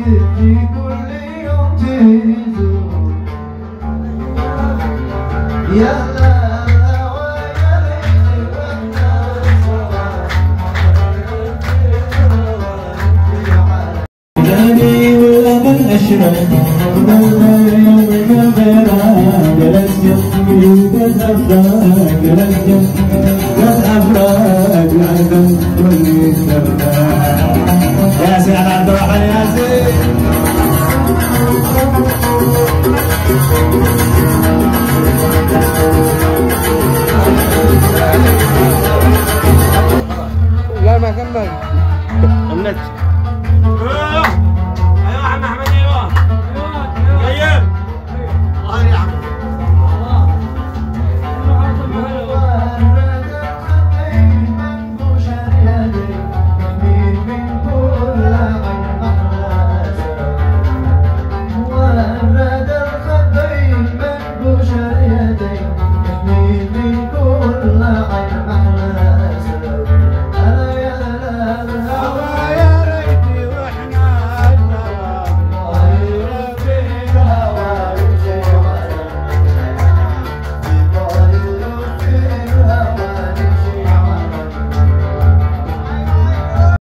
تجي كل يوم تزور يا أشرق يوم الكبيرة جلست قد أفراق جلست قد أفراق العدم كل استفراق يا سيدي على عبد الرحمن يا سيدي لا ما كمل النت